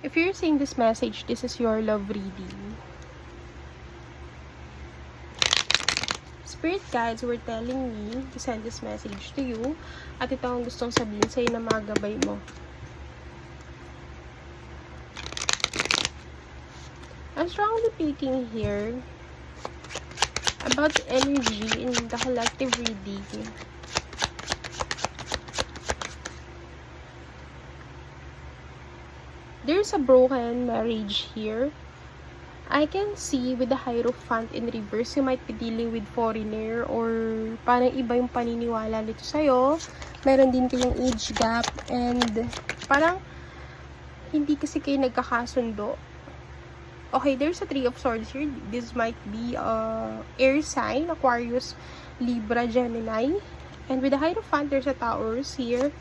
If you're seeing this message, this is your love reading. Spirit guides were telling me to send this message to you. At ito ang gustong sabihin sa'yo na mga gabay mo. I'm strongly picking here about the energy in the collective reading. There's a broken marriage here. I can see with the Hierophant in reverse, you might be dealing with foreigner or parang iba yung paniniwala nito sa'yo. Meron din kayong age gap and parang hindi kasi kayo nagkakasundo. Okay, there's a Three of Swords here. This might be air sign, Aquarius, Libra, Gemini. And with the Hierophant, there's a Taurus here.